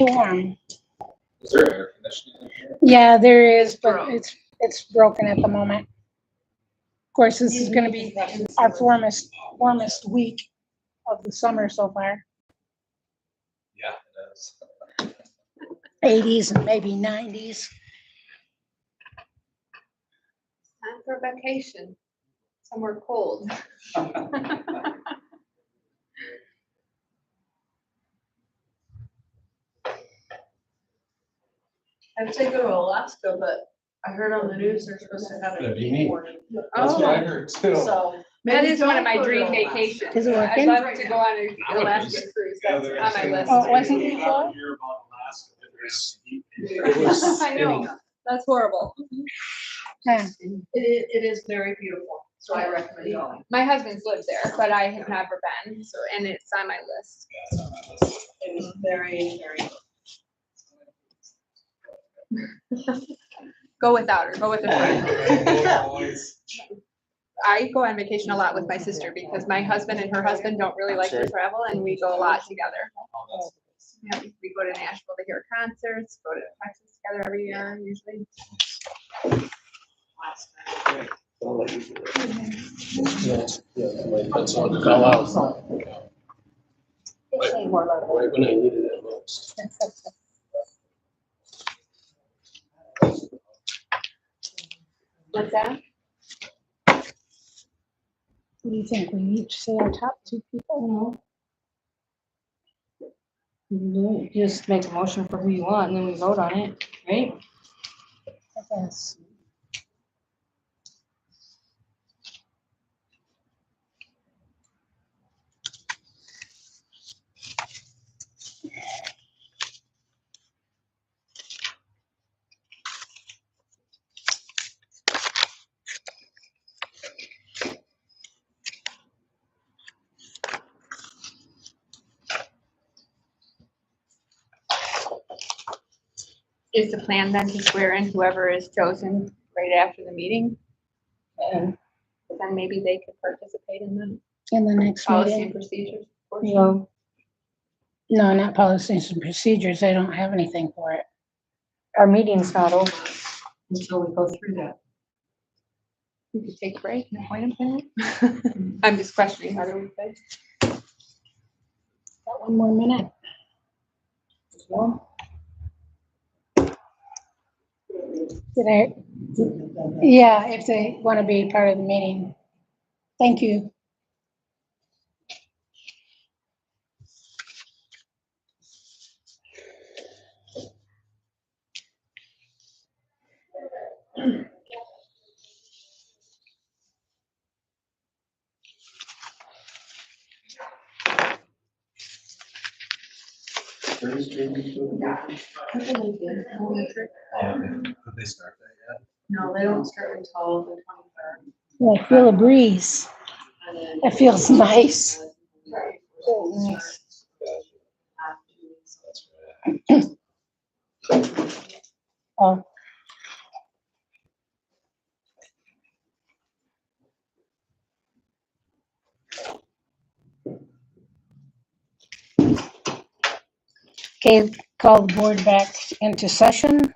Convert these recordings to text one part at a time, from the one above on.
warm. Is there air conditioning in here? Yeah, there is, but it's broken at the moment. Of course, this is gonna be our warmest week of the summer so far. Yeah, it is. 80s and maybe 90s. Time for vacation, somewhere cold. I'd say go to Alaska, but I heard on the news they're supposed to have That'd a be heat neat. warning. That's what I heard too. So. That maybe is one of don't my go to dream Alaska. vacations. Is it I'd working? love to go on an Alaska cruise. That's on my list. Oh, it wasn't before? It was, I know. That's horrible. Yeah. It is very beautiful, so I recommend going. My husband's lived there, but I have never been, so, and it's on my list. It is very, very. Go without her, go with a friend. I go on vacation a lot with my sister because my husband and her husband don't really like to travel, and we go a lot together. Yeah, we go to Nashville to hear concerts, go to Texas together every year usually. I'll let you do it. Yeah, my pencil fell out. Right when I needed it most. What's that? What do you think? We each say our top two people? You just make a motion for who you want and then we vote on it, right? I guess. Is the plan then to swear in whoever is chosen right after the meeting? And then maybe they could participate in the In the next policy meeting? and procedures You portion. know, No, not policies and procedures. They don't have anything for it. our meeting's not over until we go through that. We could take a break and appoint them. I'm just questioning how do we play. Got one more minute. Did I? Yeah, if they want to be part of the meeting. Thank you. Did they start that yet? No, they don't start until the 23rd. Yeah, I feel a breeze. And then. It feels nice. Right. Feels nice. Oh. Okay, call the board back into session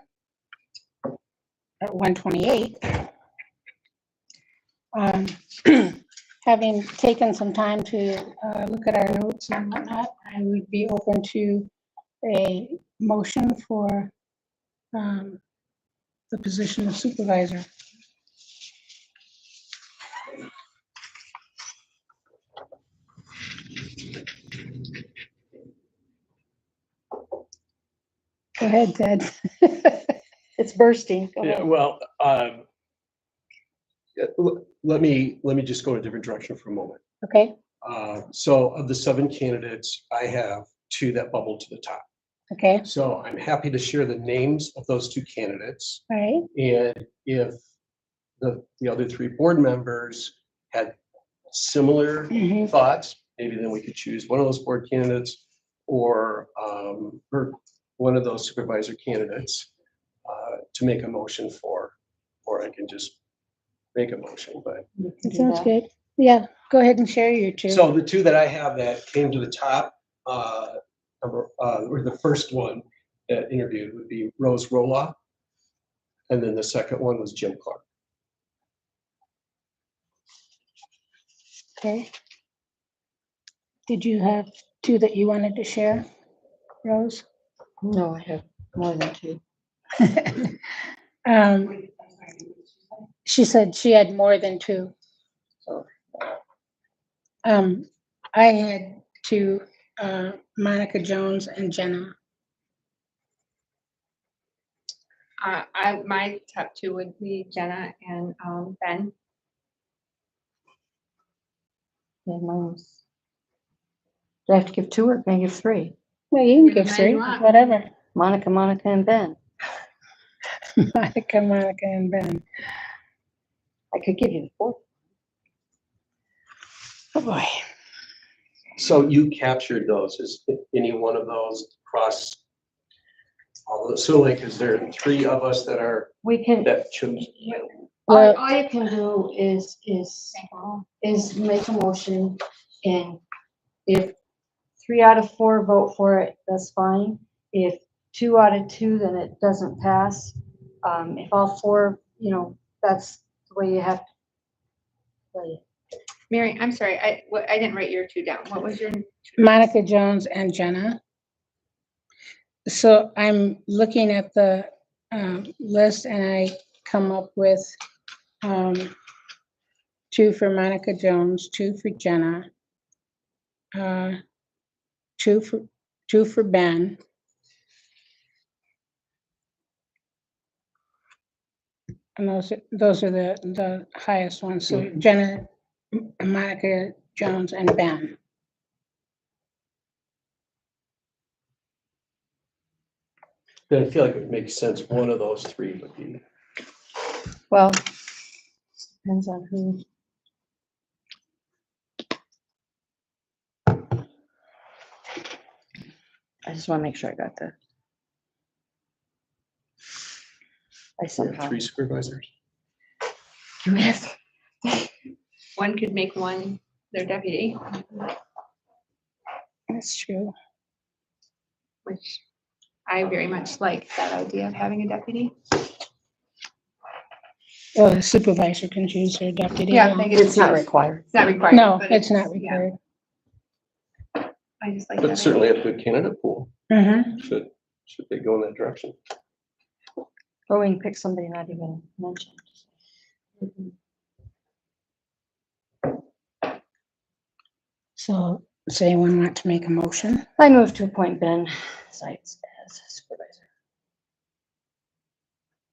at 1:28. Having taken some time to look at our notes and whatnot, I would be open to a motion for the position of supervisor. Go ahead, Ted. It's bursting. Go Yeah, ahead. well, let me just go in a different direction for a moment. Okay, So of the 7 candidates, I have 2 that bubble to the top. okay, So I'm happy to share the names of those 2 candidates. all right, And if the other 3 board members had similar Mhm. thoughts, maybe then we could choose one of those board candidates or one of those supervisor candidates to make a motion for, or I can just make a motion, but. You can that do sounds that. good. Yeah, go ahead and share your 2. So the 2 that I have that came to the top, or the first one that interviewed would be Rose Roloff. And then the second one was Jim Clark. Okay. Did you have two that you wanted to share, Rose? No, I have more than two. She said she had more than two. I had two, Monica Jones and Jenna. My top two would be Jenna and Ben. Yeah, mine was. Do I have to give two or can I give three? Well, you can Give give them three, any you want. whatever. Monica, and Ben. Monica, and Ben. I could give you the fourth. Oh, boy. So you captured those. Is any one of those across all of those? So like, is there three of us that are, We can, that choose? Well- all you can do is make a motion, and if 3 out of 4 vote for it, that's fine. If 2 out of 2, then it doesn't pass. If all 4, that's the way you have to play it. Mary, I'm sorry, I didn't write your two down. What was your? Monica Jones and Jenna. So I'm looking at the list and I come up with 2 for Monica Jones, 2 for Jenna, 2 for Ben. And those are the highest ones. So Jenna, Monica Jones, and Ben. Then I feel like it makes sense. One of those three would be. Well, depends on who. I just want to make sure I got the. I somehow. 3 supervisors. Yes. One could make one their deputy, That's true. which I very much like that idea of having a deputy. Well, the supervisor can choose their deputy. Yeah, they get It's not choose. required. It's not required. No, but it's not yeah, required. I just like But that. certainly idea. a good candidate pool. Mhm. Should they go in that direction? Or we can pick somebody not even mentioned. So does anyone want to make a motion? I move to appoint Ben Seitz as supervisor.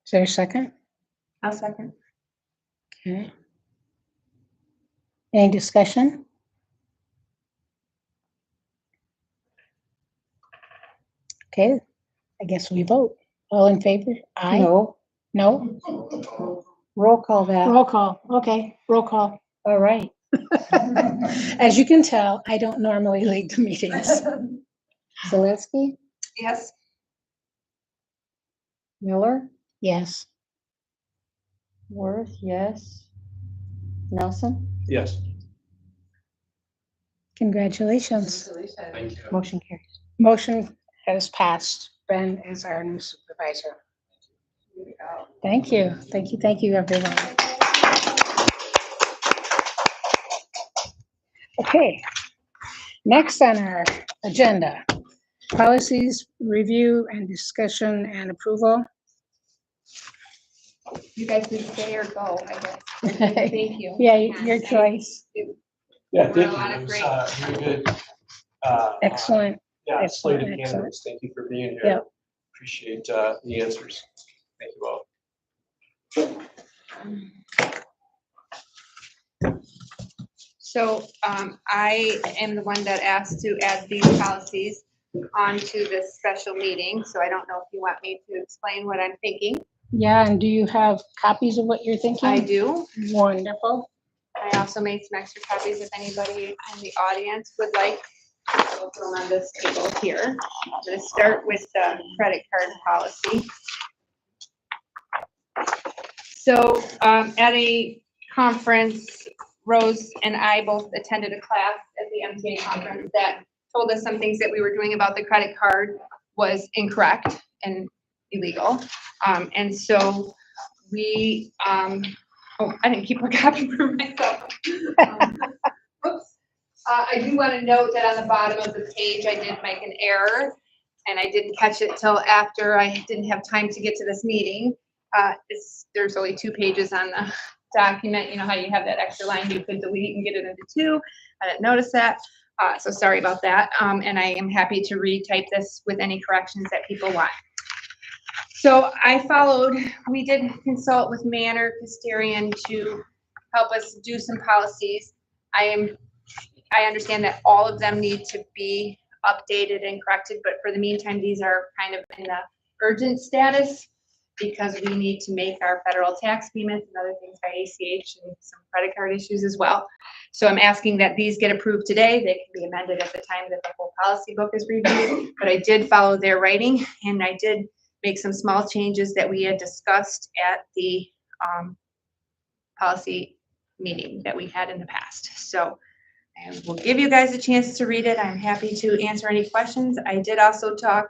Is there a second? I'll second. Okay. Any discussion? Okay, I guess we vote. All in favor? Aye? No, No? roll call that. Roll call. Okay, roll call. All right. As you can tell, I don't normally lead the meetings. Zelinski, Yes. Miller, Yes. Worth, yes. Nelson, Yes. Congratulations. Thank you. motion carries. Motion has passed. Ben is our new supervisor. Thank you. Thank you. Thank you, everyone. Okay. Next on our agenda, policies, review and discussion and approval. You guys can stay or go, I guess. Thank you. Yeah, your choice. Yeah, We're thank a you. lot It of was, great- very good. Excellent. Yeah, Excellent, slated excellent. candidates. Thank you for being here. Yep. Appreciate the answers. Thank you all. So I am the one that asked to add these policies onto this special meeting. So I don't know if you want me to explain what I'm thinking. Yeah, and do you have copies of what you're thinking? I do. Wonderful. I also made some extra copies if anybody in the audience would like. I'll put them on this table here. I'm going to start with the credit card policy. So at a conference, Rose and I both attended a class at the MTA conference that told us some things that we were doing about the credit card. was incorrect and illegal. And so we, oh, I didn't keep a copy for myself. Whoops. I do want to note that on the bottom of the page, I did make an error, and I didn't catch it till after I didn't have time to get to this meeting. There's only 2 pages on the document. You know how you have that extra line you could delete and get it into 2. I didn't notice that. So sorry about that. And I am happy to retype this with any corrections that people want. So we did consult with Manor Custodian to help us do some policies. I understand that all of them need to be updated and corrected, but for the meantime, these are kind of in the urgent status because we need to make our federal tax payments and other things by ACH and some credit card issues as well. So I'm asking that these get approved today. They can be amended at the time that the whole policy book is reviewed, but I did follow their writing, and I did make some small changes that we had discussed at the policy meeting that we had in the past. So I will give you guys a chance to read it. I'm happy to answer any questions. I did also talk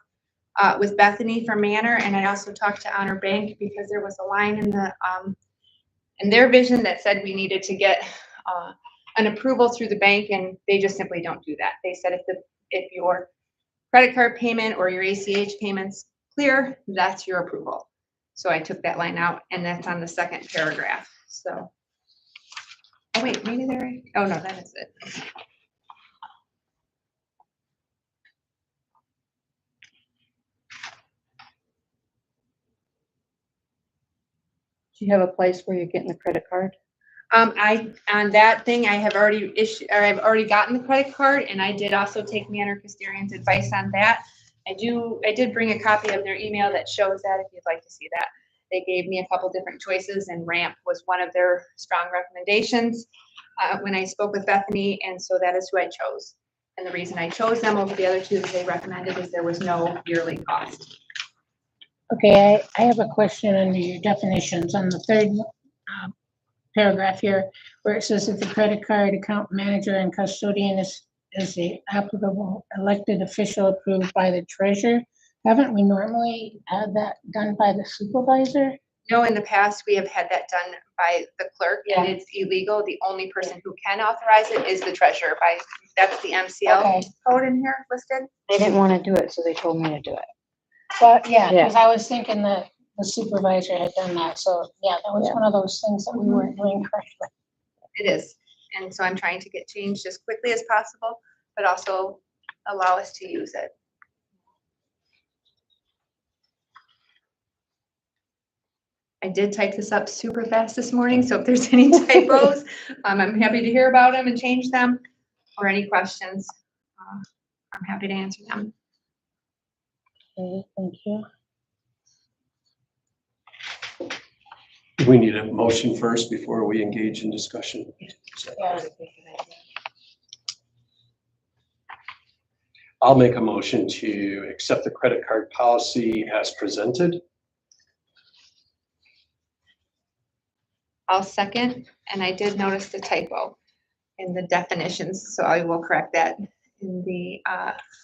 with Bethany from Manor, and I also talked to Honor Bank because there was a line in their vision that said we needed to get an approval through the bank, and they just simply don't do that. They said if your credit card payment or your ACH payments clear, that's your approval. So I took that line out, and that's on the 2nd paragraph. So, oh wait, maybe there. Oh no, that is it. Do you have a place where you're getting the credit card? On that thing, I've already gotten the credit card, and I did also take Manor Custodian's advice on that. I did bring a copy of their email that shows that if you'd like to see that. They gave me a couple different choices, and RAMP was one of their strong recommendations when I spoke with Bethany, and so that is who I chose. And the reason I chose them over the other 2 that they recommended is there was no yearly cost. Okay, I have a question under your definitions on the 3rd paragraph here, where it says that the credit card account manager and custodian is the applicable elected official approved by the treasurer. Haven't we normally had that done by the supervisor? No, in the past, we have had that done by the clerk, and it's illegal. The only person who can authorize it is the treasurer. That's the MCL code in here listed. They didn't want to do it, so they told me to do it. But yeah, because I was thinking that the supervisor had done that. So yeah, that was one of those things that we weren't doing correctly. It is. And so I'm trying to get changed as quickly as possible, but also allow us to use it. I did type this up super fast this morning, so if there's any typos, I'm happy to hear about them and change them, or any questions, I'm happy to answer them. Okay, thank you. We need a motion first before we engage in discussion. I'll make a motion to accept the credit card policy as presented. I'll second, and I did notice the typo in the definitions, so I will correct that. In the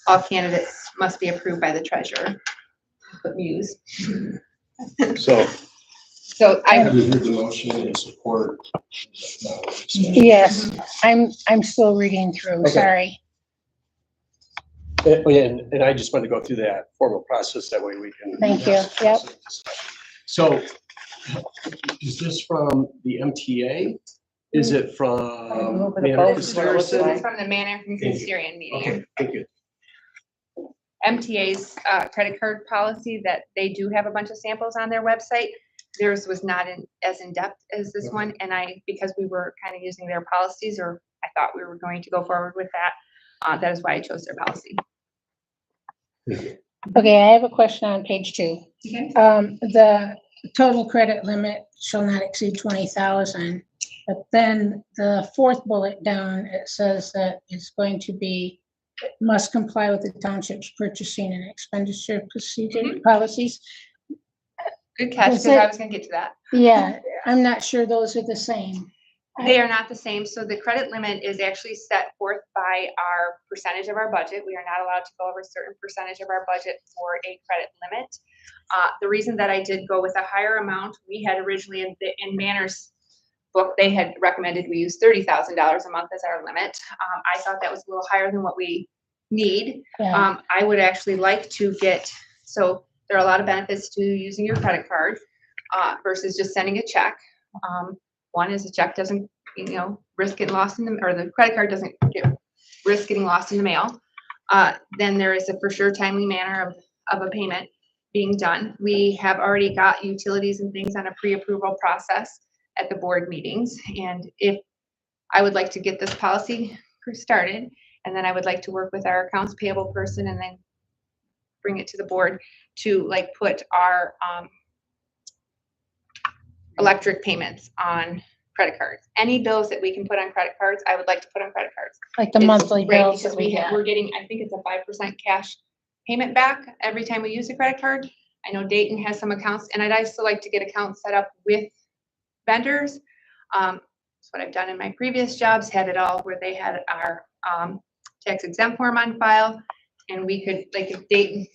all candidates must be approved by the treasurer. Put Muse. So I Have you heard the motion in support? Yes, I'm still reading through, Okay. sorry. And I just want to go through that formal process, that way we can. Thank you, yep. So is this from the MTA? Is it from? This is from the Manor Custodian meeting. Okay, thank you. MTA's credit card policy that they do have a bunch of samples on their website. Theirs was not as in-depth as this one, and because we were kind of using their policies, or I thought we were going to go forward with that, that is why I chose their policy. Okay, I have a question on page 2. Okay. The total credit limit shall not exceed 20,000. But then the 4th bullet down, it says that it's going to be, it must comply with the township's purchasing and expenditure procedure policies. Good catch, because I was going to get to that. Yeah, I'm not sure those are the same. They are not the same. So the credit limit is actually set forth by our percentage of our budget. We are not allowed to go over a certain percentage of our budget for a credit limit. The reason that I did go with a higher amount, we had originally in Manners book, they had recommended we use $30,000 a month as our limit. I thought that was a little higher than what we need. Yeah. I would actually like to get, so there are a lot of benefits to using your credit card versus just sending a check. One is the check doesn't, risk getting lost in the, or the credit card doesn't risk getting lost in the mail. Then there is a for sure timely manner of a payment being done. We have already got utilities and things on a pre-approval process at the board meetings. And if I would like to get this policy started, and then I would like to work with our accounts payable person and then bring it to the board to like put our electric payments on credit cards. Any bills that we can put on credit cards, I would like to put on credit cards. Like the It's monthly great bills because that we get. we're getting, I think it's a 5% cash payment back every time we use a credit card. I know Dayton has some accounts, and I'd also like to get accounts set up with vendors. That's what I've done in my previous jobs, had it all where they had our tax exempt form on file, and we could, like if Dayton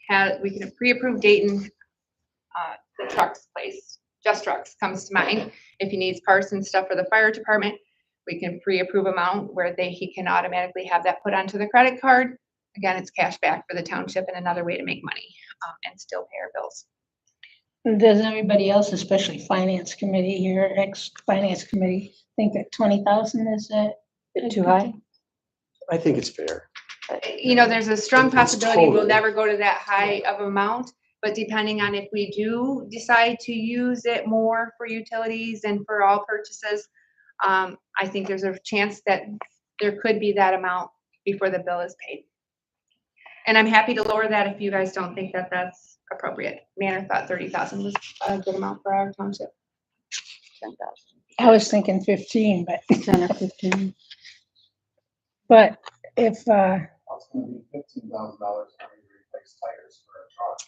had, we could pre-approve Dayton, the trucks place, Just Trucks comes to mind. If he needs parts and stuff for the fire department, we can pre-approve amount where he can automatically have that put onto the credit card. Again, it's cash back for the township and another way to make money and still pay our bills. Does everybody else, especially finance committee here, ex-finance committee, think that 20,000 is Too high? I think it's fair. There's a strong It's possibility we'll total. never go to that high of amount, but depending on if we do decide to use it more for utilities and for all purchases, I think there's a chance that there could be that amount before the bill is paid. And I'm happy to lower that if you guys don't think that that's appropriate. Manor thought 30,000 was a good amount for our township. 10,000. I was thinking 15, but 10 or 15. but if It's gonna be $15,000 having to replace tires for a truck.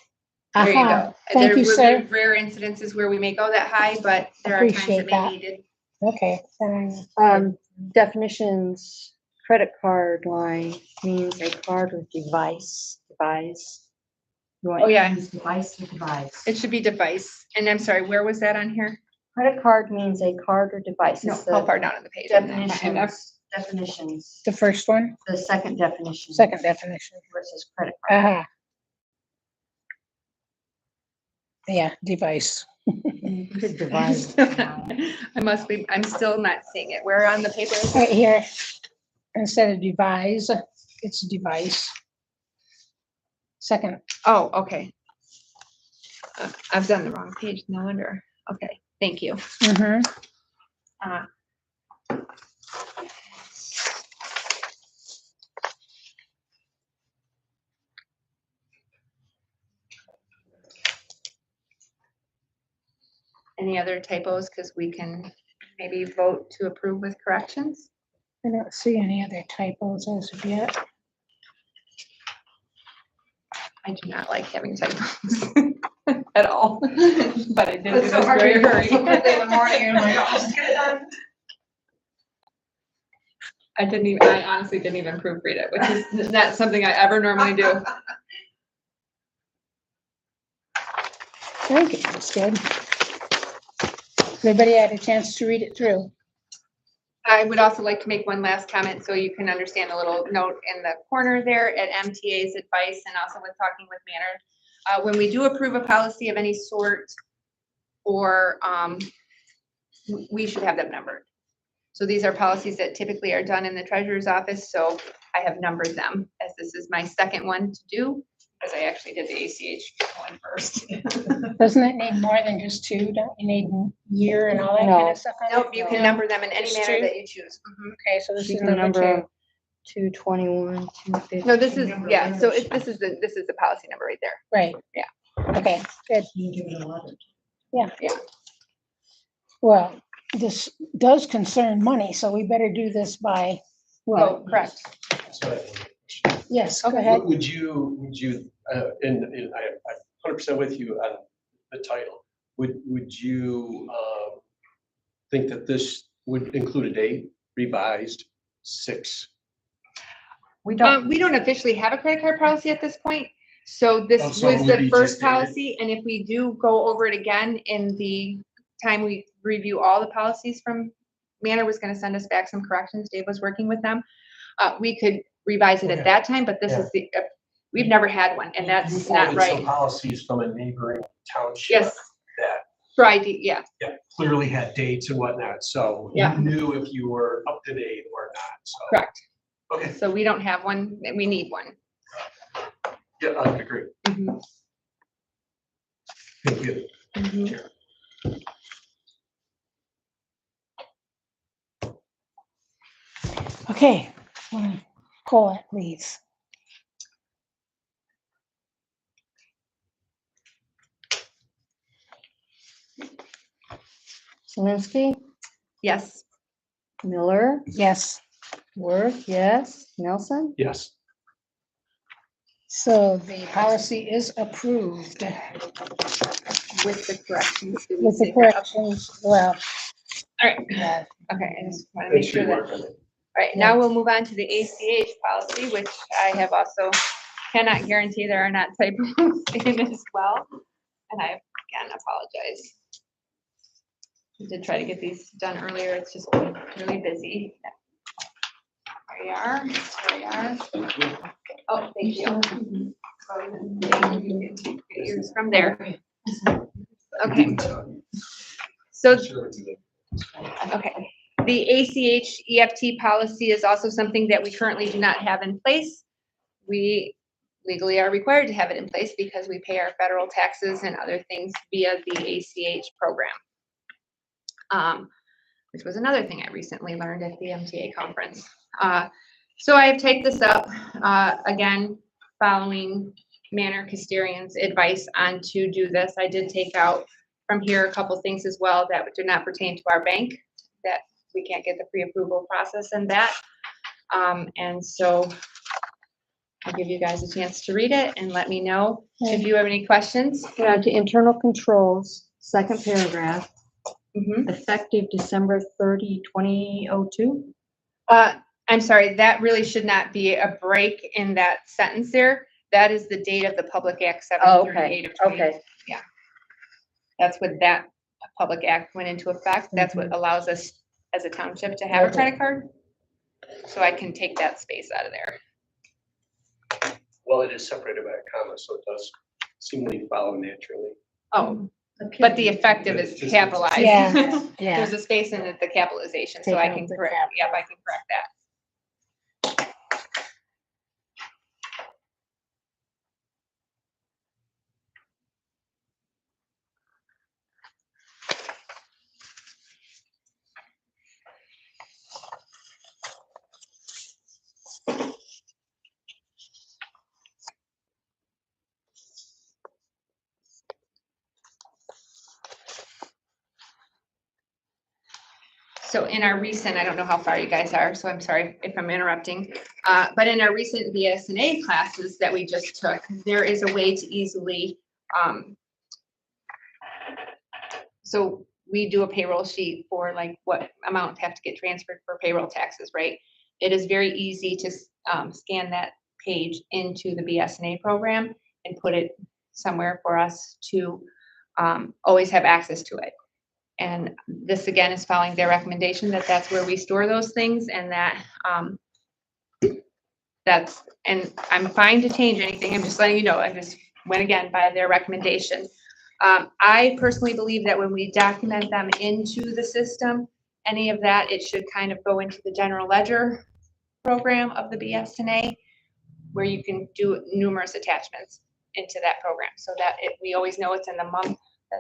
There you aha, go. thank There you, will sir. be rare incidences where we may go that high, but there are times Appreciate that that. may need it. Okay. Definitions, credit card line means a card with device. You want Oh, yeah. to use device or device. It should be device. And I'm sorry, where was that on here? Credit card means a card or device. No, It's how the far down on the page? definitions, The first one, the second definition. second definition. Versus credit card. Aha. Yeah, device. Good device. I'm still not seeing it. Where on the paper? is it? Right here, instead of devise, it's device. Second, Oh, okay. I've done the wrong page, no wonder. Okay, thank you. mm-hmm. Uh, Any other typos? Because we can maybe vote to approve with corrections. I don't see any other typos as of yet. I do not like having typos at all, but I did do It's this so hard very to hurry. in the morning, and I'm like, I'll just get it done. I honestly didn't even proofread it, which is not something I ever normally do. I think it was good. Everybody had a chance to read it through. I would also like to make one last comment so you can understand a little note in the corner there at MTA's advice and also with talking with Manor. When we do approve a policy of any sort, or we should have them numbered. So these are policies that typically are done in the treasurer's office, so I have numbered them as this is my second one to do, because I actually did the ACH one first. Doesn't it need more than just two? Don't you need year and all that kind No. of stuff? on it? Nope, you can number them in any Just manner two? that you choose. Mhm. Okay, so this You is can number number two. 221, 250. No, this is, yeah, so this is the policy number right there. Right. Yeah. Okay, good. You give it 11. Yeah. Well, this does concern money, so we better do this by, Oh, correct. So yes, go Okay. ahead. Would you, and I'm 100% with you on the title. Would you think that this would include a date, revised 6. We don't, We don't officially have a credit card policy at this point. So this Oh, was so it would the be first just dated? policy, and if we do go over it again in the time we review all the policies from Manor was gonna send us back some corrections. Dave was working with them. We could revise it Okay. at that time, but this is the, we've never had one, and You that's not forwarded some right. policies from a neighboring township Yes, that for ID, yeah. clearly had dates and whatnot, so you Yeah. knew if you were up to date or not, so. Correct. Okay, So we don't have one, we need one. yeah, I agree. Mhm. Thank you. Mhm. Okay, call it, please. Zelinski, Yes. Miller, Yes, Worth, yes, Nelson, Yes, so the policy is approved With the corrections. Do we with the say that? corrections, well, All right, yeah, okay, I just want to make that sure should that. work on it. All right, now we'll move on to the ACH policy, which I have also cannot guarantee there are not typos in as well. And I, again, apologize. I did try to get these done earlier. It's just been really busy. There you are. There you are. Oh, thank you. Get yours from there. Okay. So okay, the ACH EFT policy is also something that we currently do not have in place. We legally are required to have it in place because we pay our federal taxes and other things via the ACH program. Which was another thing I recently learned at the MTA conference. So I have typed this up, again, following Manor Custodian's advice on to do this. I did take out from here a couple things as well that do not pertain to our bank, that we can't get the pre-approval process in that. And so I'll give you guys a chance to read it and let me know if you have any questions. Go to internal controls, second paragraph, Mhm. effective December 30, 2002. I'm sorry, that really should not be a break in that sentence there. That is the date of the Public Act 738 of 20. Okay, That's what that public act went into effect. That's what allows us as a township to have a credit card. So I can take that space out of there. Well, it is separated by a comma, so it does seemingly follow naturally. Oh, but the effective is capitalized. Yeah, yeah. There's a space in it, the capitalization, so Take I out can the correct, cap. yep, I can correct that. So in our recent, I don't know how far you guys are, so I'm sorry if I'm interrupting. But in our recent BSNA classes that we just took, there is a way to easily, so we do a payroll sheet for like what amount have to get transferred for payroll taxes, right? It is very easy to scan that page into the BSNA program and put it somewhere for us to always have access to it. And this again is following their recommendation that that's where we store those things and that and I'm fine to change anything. I'm just letting you know, I just went again by their recommendation. I personally believe that when we document them into the system, any of that, it should kind of go into the general ledger program of the BSNA, where you can do numerous attachments into that program so that we always know it's in the month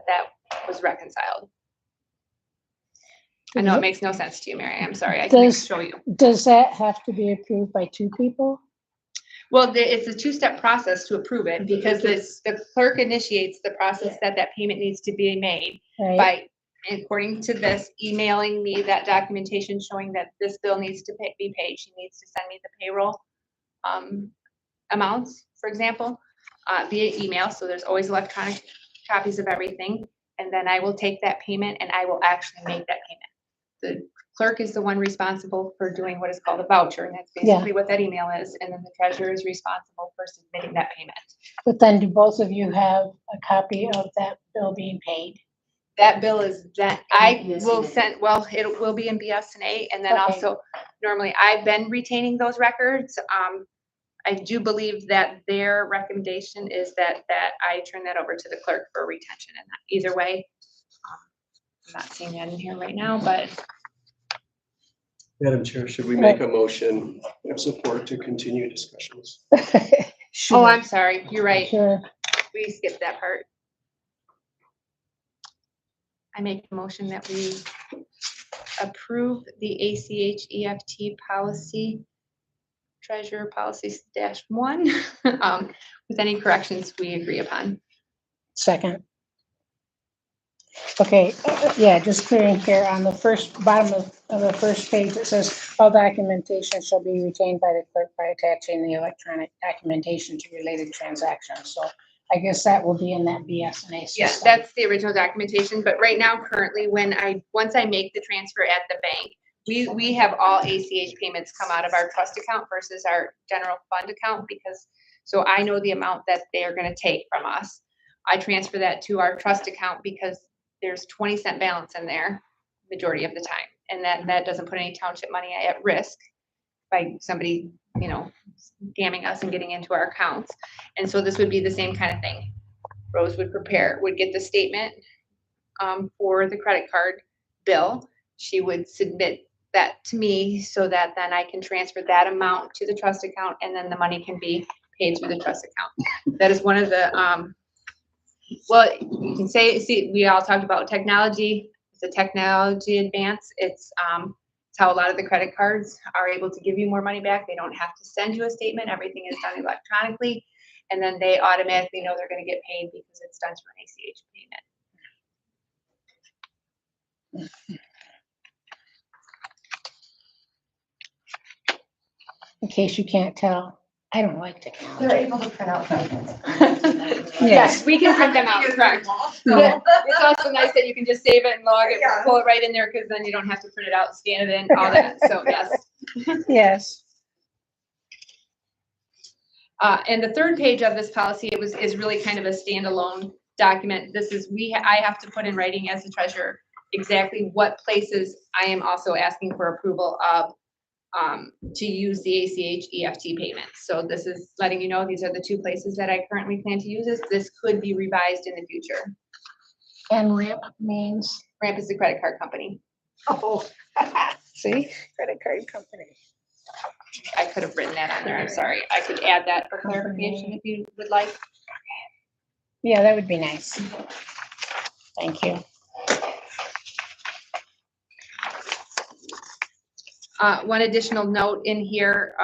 that was reconciled. I know it makes no sense to you, Mary. I'm sorry. I can show you. Does that have to be approved by 2 people? Well, it's a 2-step process to approve it because the clerk initiates the process that payment needs to be made Right, by, according to this, emailing me that documentation showing that this bill needs to be paid. She needs to send me the payroll amounts, for example, via email. So there's always electronic copies of everything. And then I will take that payment and I will actually make that payment. The clerk is the one responsible for doing what is called a voucher, and that's basically what that email is, and then the treasurer is responsible for submitting that payment. But then do both of you have a copy of that bill being paid? That bill is, that I Yes, will ma'am. send, well, it will be in BSNA, and then Okay. also, normally, I've been retaining those records. I do believe that their recommendation is that I turn that over to the clerk for retention, and either way, I'm not seeing that in here right now, but Madam Chair, should we make a motion of support to continue discussions? Sure. oh, I'm sorry, you're right. Sure. We skipped that part. I make a motion that we approve the ACH EFT policy, treasurer policy -1, with any corrections we agree upon. Second. Okay, yeah, just clearing here on the bottom of the first page, it says all documentation shall be retained by the clerk by attaching the electronic documentation to related transactions. So I guess that will be in that BSNA system. Yes, that's the original documentation, but right now, currently, once I make the transfer at the bank, we have all ACH payments come out of our trust account versus our general fund account, because, so I know the amount that they're gonna take from us. I transfer that to our trust account because there's 20-cent balance in there majority of the time, and that doesn't put any township money at risk by somebody, scamming us and getting into our accounts. And so this would be the same kind of thing. Rose would get the statement for the credit card bill. She would submit that to me so that then I can transfer that amount to the trust account, and then the money can be paid through the trust account. That is one of the, well, you can see, we all talked about technology. It's a technology advance. It's how a lot of the credit cards are able to give you more money back. They don't have to send you a statement. Everything is done electronically. And then they automatically know they're going to get paid because it's done through an ACH payment. In case you can't tell, I don't like technology. They're able to print out. Yes, we can print them out, correct. Yeah. It's also nice that you can just save it and log it, pull it right in there, because then you don't have to print it out, scan it in, all that. So, yes. Yes. And the third page of this policy, is really kind of a standalone document. This is, I have to put in writing as the treasurer exactly what places I am also asking for approval of to use the ACH EFT payments. So this is letting you know these are the 2 places that I currently plan to use this. This could be revised in the future. And RAMP means? Ramp is the credit card company. Oh, see, credit card company. I could have written that on there, I'm sorry. I could add that for clarification if you would like. Yeah, that would be nice. Thank you. One additional note in here,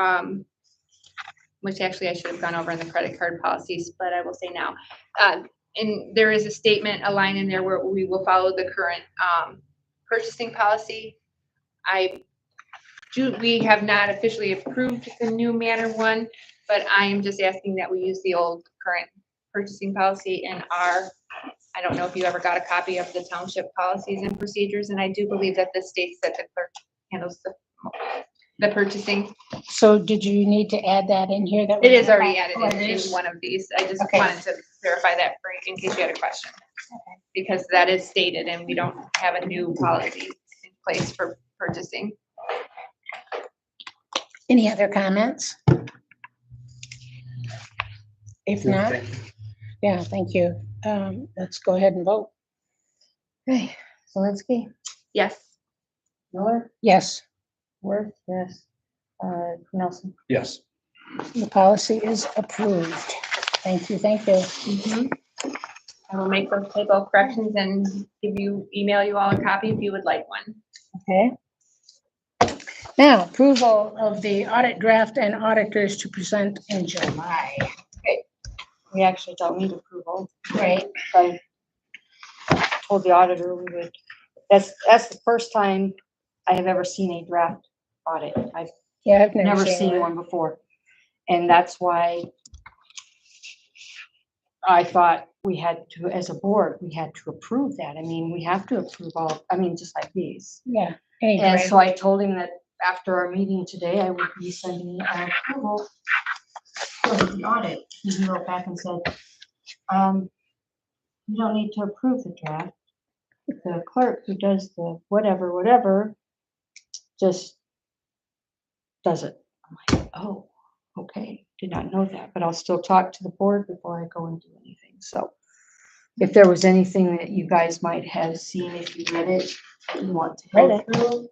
which actually I should have gone over in the credit card policies, but I will say now. And there is a statement, a line in there where we will follow the current purchasing policy. We have not officially approved the new Manor one, but I am just asking that we use the old current purchasing policy in our, I don't know if you ever got a copy of the township policies and procedures, and I do believe that this states that the clerk handles the purchasing. So did you need to add that in here? That It is already added Oh, it in is? one of these. I just Okay. wanted to verify that in case you had a question. Okay. Because that is stated and we don't have a new policy in place for purchasing. Any other comments? If not, Thank you. yeah, thank you. Let's go ahead and vote. Okay, Zelinski, Yes. Miller, Yes, Worth, yes. Nelson. Yes. the policy is approved. Thank you, thank you. I will make those table corrections and email you all a copy if you would like one. Okay. Now, approval of the audit draft and auditors to present in July. We actually don't need approval. Right. I told the auditor we would, that's the first time I have ever seen a draft audit. I've Yeah, I've never seen one before. And that's why I thought we had to, as a board, we had to approve that. I mean, we have to approve all, just like these. Yeah, Any And direct- so I told him that after our meeting today, I would be sending approval for the audit. He wrote back and said, you don't need to approve the draft. The clerk who does the whatever, just does it. I'm like, oh, okay, did not know that, but I'll still talk to the board before I go and do anything. So if there was anything that you guys might have seen, if you read it, that you want to Read go it. through,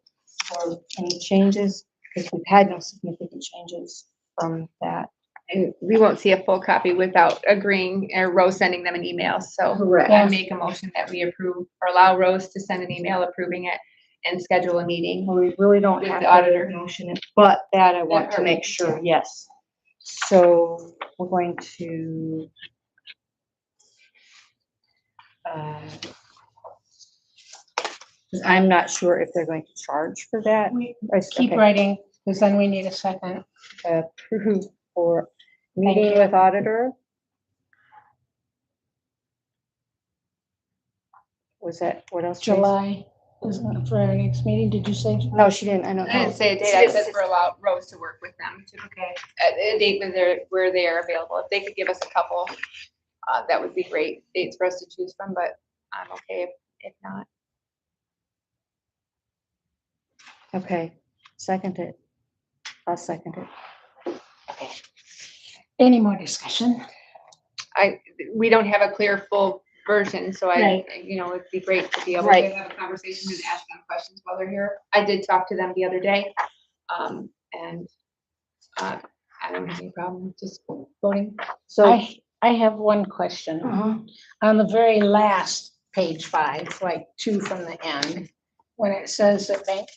or any changes, because we've had no significant changes from that. And we won't see a full copy without agreeing or Rose sending them an email. So Correct. I make a motion that we approve or allow Rose to send an email approving it and schedule a meeting. Well, we really don't With have the to auditor. motion it, but that I want to part, make sure, yes. So we're going to because I'm not sure if they're going to charge for that. Keep writing, because then we need a second. Approve for meeting with auditor. Was that, what else? Tracy? July, isn't it for our next meeting, did you say? No, she didn't, I don't know. I didn't say a date. I said for allow Rose to work with them to a date where they are available. If they could give us a couple, that would be great dates for us to choose from, but I'm okay if not. Okay, second it. I'll second it. Any more discussion? We don't have a clear full version, so Right. It'd be great to be able Right. to have a conversation and ask them questions while they're here. I did talk to them the other day, and I don't have any problem just voting. So, I have one question. On the very last page 5, like 2 from the end, when it says that bank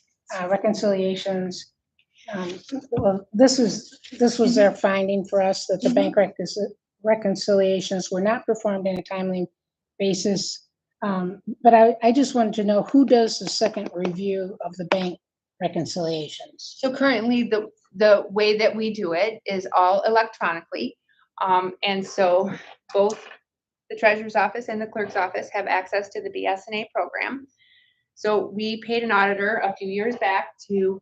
reconciliations, well, this was their finding for us, that the bank reconciliations were not performed in a timely basis. But I just wanted to know, who does the second review of the bank reconciliations? So currently, the way that we do it is all electronically. And so both the treasurer's office and the clerk's office have access to the BSNA program. So we paid an auditor a few years back to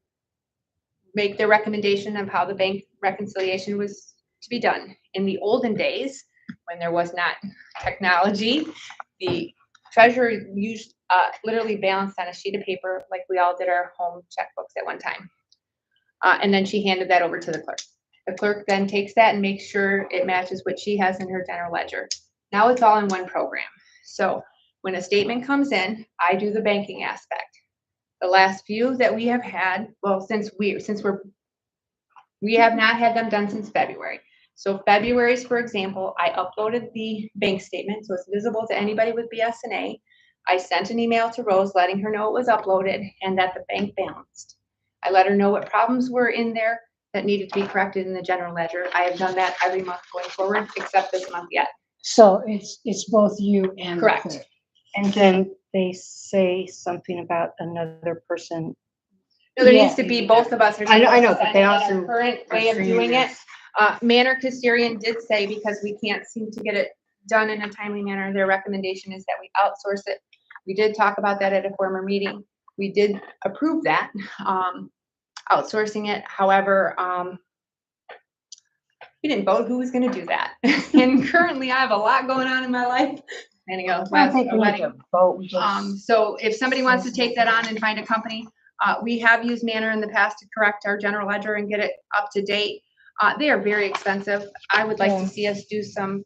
make the recommendation of how the bank reconciliation was to be done. In the olden days, when there was not technology, the treasurer used literally balanced on a sheet of paper like we all did our home checkbooks at one time. And then she handed that over to the clerk. The clerk then takes that and makes sure it matches what she has in her general ledger. Now it's all in one program. So when a statement comes in, I do the banking aspect. The last few that we have had, well, we have not had them done since February. So February's, for example, I uploaded the bank statement, so it's visible to anybody with BSNA. I sent an email to Rose letting her know it was uploaded and that the bank balanced. I let her know what problems were in there that needed to be corrected in the general ledger. I have done that every month going forward, except this month yet. So it's both you and the Correct. clerk. and then they say something about another person. No, there Yeah. needs to be both of us. Are I know, supposed to but sign they it at also our current are way of saying doing it. this. Manor Custodian did say, because we can't seem to get it done in a timely manner, their recommendation is that we outsource it. We did talk about that at a former meeting. We did approve that, outsourcing it. However, we didn't vote who was gonna do that. And currently I have a lot going on in my life. And I don't think we need to vote, we just, So if somebody wants to take that on and find a company, we have used Manor in the past to correct our general ledger and get it up to date. They are very expensive. I would like Yeah. to see us do some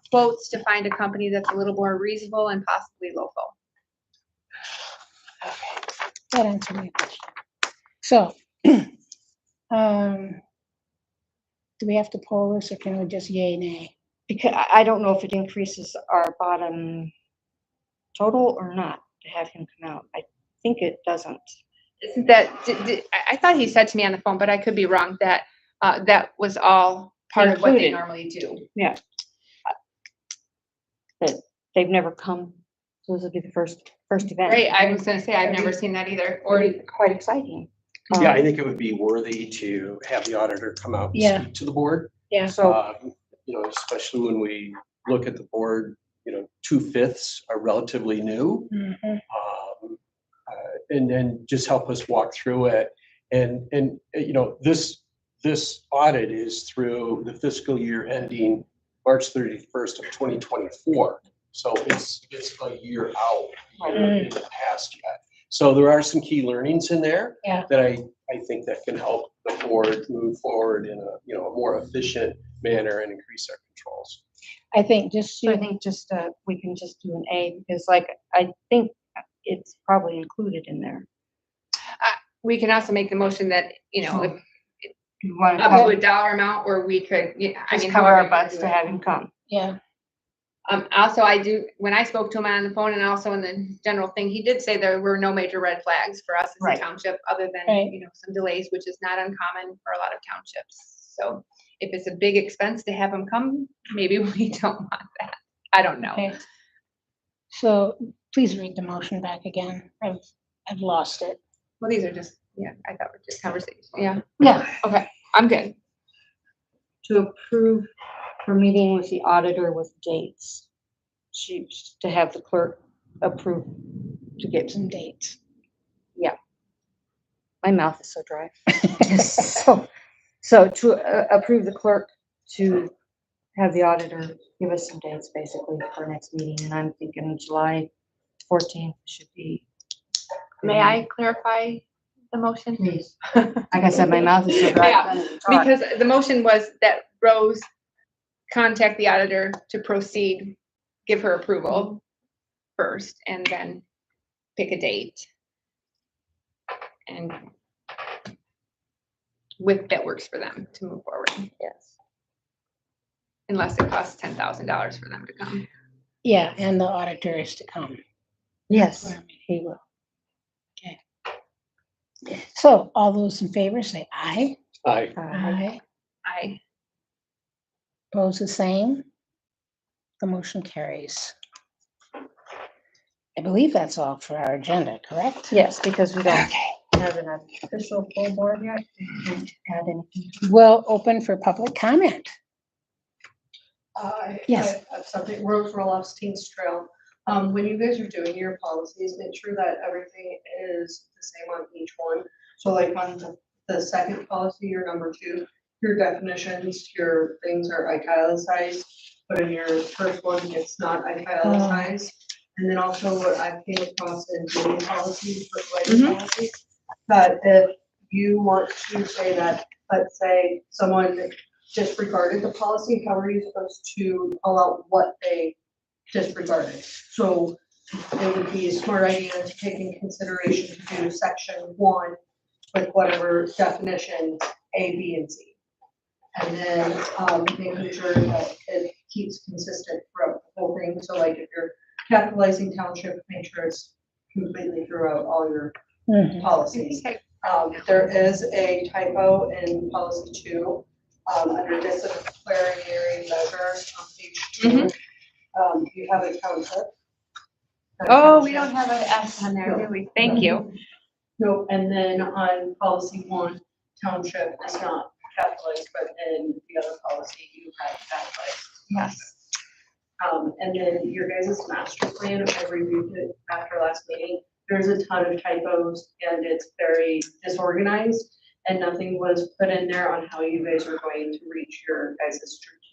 quotes to find a company that's a little more reasonable and possibly local. That answered my question. So, do we have to poll this, or can we just yay, nay? because I don't know if it increases our bottom total or not to have him come out. I think it doesn't. Isn't that, I thought he said to me on the phone, but I could be wrong, that that was all part of what they Included. normally do. That they've never come, so this will be the first event. Right, I was gonna say, I've never seen that either, or Or quite exciting. Yeah, I think it would be worthy to have the auditor come out and Yeah. speak to the board. So, Especially when we look at the board, 2/5 are relatively new. Mhm. and then just help us walk through it. And you know, this audit is through the fiscal year ending March 31st of 2024. So it's a year out, in the past yet. So there are some key learnings in there that I think that can help the board move forward in a, you know, a more efficient manner and increase our controls. I think just, So I think just, we can just do an A, because like, I think it's probably included in there. We can also make the motion that, you know, if You want up to a to dollar amount, or we could, I mean, cover however our you wanna butts do to it. have him come. yeah, Also, when I spoke to him on the phone and also in the general thing, he did say there were no major red flags for us as Right. a township, other than, Right. you know, some delays, which is not uncommon for a lot of townships. So if it's a big expense to have him come, maybe we don't want that. I don't know. okay. So please read the motion back again. I've lost it. Well, these are just, I thought we're just conversation. Yeah, Yeah. okay, I'm good. To approve for meeting with the auditor with dates. To have the clerk approve to get Some dates. my mouth is so dry. So to approve the clerk to have the auditor give us some dates basically for next meeting, and I'm thinking July 14th should be. May I clarify the motion? Please. Like I said, my mouth is so dry. Yeah, because the motion was that Rose contact the auditor to proceed, give her approval first, and then pick a date. And that works for them to move forward, Yes. unless it costs $10,000 for them to come. Yeah, and the auditor is to come. Yes, for our meeting. he will. So all those in favor say aye. Aye. Aye. I, Opposed, the same. The motion carries. I believe that's all for our agenda, correct? Yes, because we don't Okay. have an official full board yet. We can't add anything. We'll open for public comment. Yes. I have something, Rose Roloffstein's Trail. When you guys are doing your policies, make sure that everything is the same on each one. So like on the second policy, your number 2, your definitions, your things are italicized, but in your first one, it's not italicized. And then also what I came across in dating policies, Mhm. policies, that if you want to say that, let's say someone disregarded the policy, how are you supposed to call out what they disregarded? So it would be a smart idea to take in consideration to do section 1 with whatever definitions A, B, and C. And then making sure that it keeps consistent throughout the whole thing. So like if you're capitalizing township, make sure it's completely throughout all your Mhm. policies. There is a typo in policy 2, under disciplinary measures on page 2. You have a township. oh, we don't have an S on there, do we? Thank you. Nope, and then on policy 1, township is not capitalized, but in the other policy, you have capitalized. Yes. And then your guys' master plan, I reviewed it after last meeting. There's a ton of typos and it's very disorganized, and nothing was put in there on how you guys are going to reach your guys'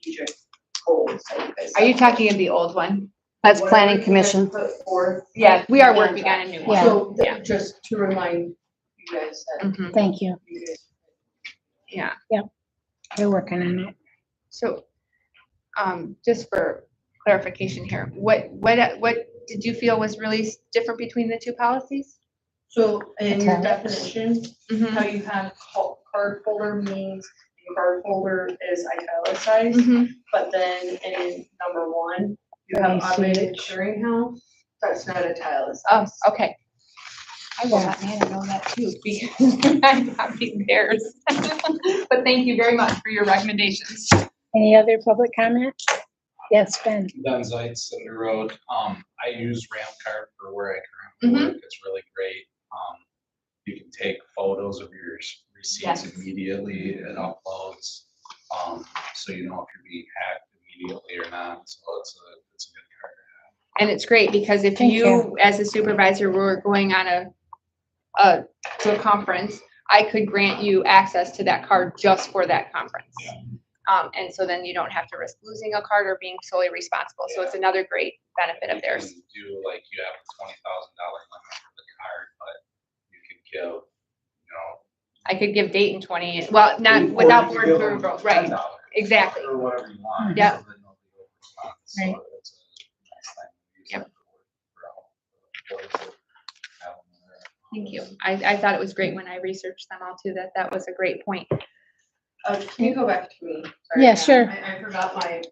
strategic goals. that you guys Are you set. talking of the old one? That's Whatever planning you guys commission. Put forth. Yeah, we are working on a new one. Yeah. So Yeah. just to remind you guys that Mhm. Thank you. you guys. Yeah, We're working on it. so, just for clarification here, what did you feel was really different between the two policies? So in your Italics. definition, Mhm. how you have card holder means your card holder is italicized, Mhm. but then in number 1, you have automated clearinghouse, that's not italicized. Oh, okay. I will not man, I know that too, because I'm copying theirs. But thank you very much for your recommendations. Any other public comment? Yes, Ben. Ben Zeitz, Cinder Road. I use Ramcard for where I currently work. It's really great. You can take photos of your receipts Yes. immediately. It uploads, so you know if you're being hacked immediately or not. So it's a good card to have. And it's great because if Thank you, as a supervisor, were going on a to a conference, I could grant you access to that card just for that conference. And so then you don't have to risk losing a card or being solely responsible. So it's another great benefit of theirs. You can do like you have a $20,000 limit for the card, but you could give, I could give Dayton 20, well, not or without you board could give them approval, right, $10 exactly. or whatever you want. Yeah. so that nobody overresponds. So Right. it's a nice thing to use Yep. that for boards that have them in their Thank you. offices. I thought it was great when I researched them all too, that was a great point. Can you go back to me? Sorry, Yeah, Anna. sure. I forgot my,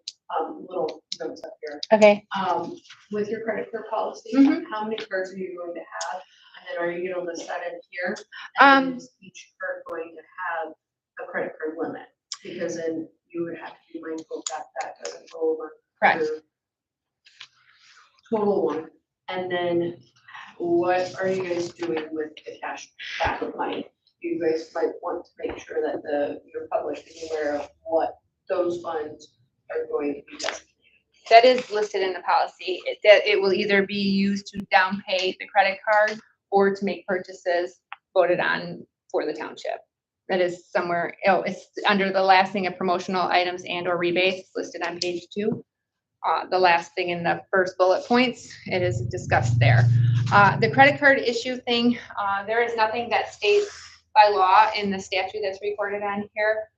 little notes up here. Okay, With your credit card policy, Mhm. how many cards are you going to have? And then are you gonna list that in here? Um, And is each card going to have a credit card limit? Because then you would have to be mindful that that doesn't go over. Correct. your Total one. And then what are you guys doing with the cash back of money? You guys might want to make sure that your public is aware of what those funds are going to be designated. That is listed in the policy, that it will either be used to down pay the credit card or to make purchases voted on for the township. That is somewhere, it's under the last thing of promotional items and or rebates listed on page 2. The last thing in the first bullet points, it is discussed there. The credit card issue thing, there is nothing that states by law in the statute that's recorded on here.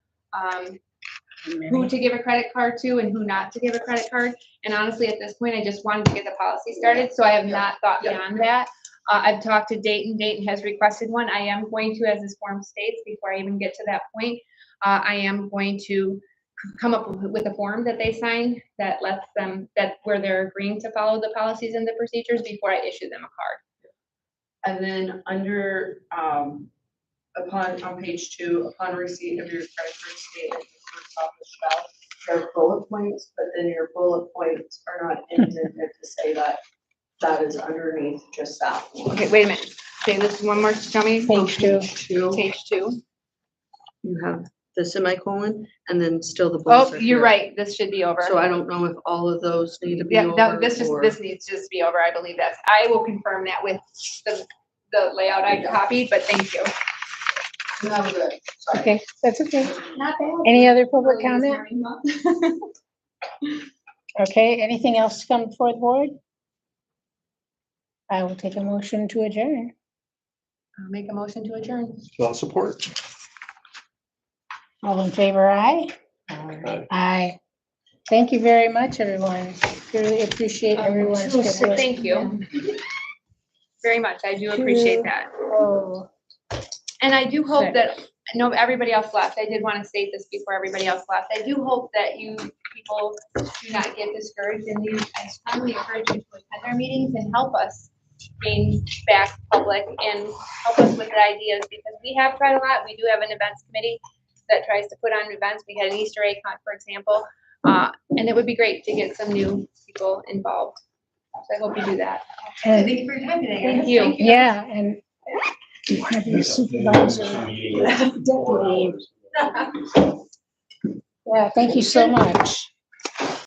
Who to give a credit card to and who not to give a credit card. And honestly, at this point, I just wanted to get the policy started, so I have not thought beyond that. I've talked to Dayton. Dayton has requested one. I am going to, as this form states, before I even get to that point, I am going to come up with a form that they sign that lets them, that where they're agreeing to follow the policies and the procedures before I issue them a card. And then under, on page 2, upon receipt of your credit card statement, the clerk's office shall, there are bullet points, but then your bullet points are not intended to say that that is underneath just that one. Okay, wait a minute. Say this one more, tell me. Page 2. Page 2. You have the semicolon and then still the bullets Oh, are you're here. right. This should be over. So I don't know if all of those need to be Yeah, over. no, this or- needs just to be over. I believe I will confirm that with the layout I copied, but thank you. No, good. Sorry. okay, that's okay. Not bad. Any other public comment? Okay, anything else to come before the board? I will take a motion to adjourn. I'll make a motion to adjourn. Well, support. All in favor, aye? Aye. Aye. Thank you very much, everyone. Really appreciate everyone's good work. Thank you very much. I do appreciate that. Oh, And I do hope that, no, everybody else left. I did want to state this before everybody else left. I do hope that you people do not get discouraged and I strongly encourage you to attend our meetings and help us gain back public and help us with the ideas because we have tried a lot. We do have an events committee that tries to put on events. We had an Easter egg hunt, for example, and it would be great to get some new people involved. So I hope you do that. and, Thank you for your time today. Thank you. yeah, and have your supervisor, deputy. Yeah, thank you so much.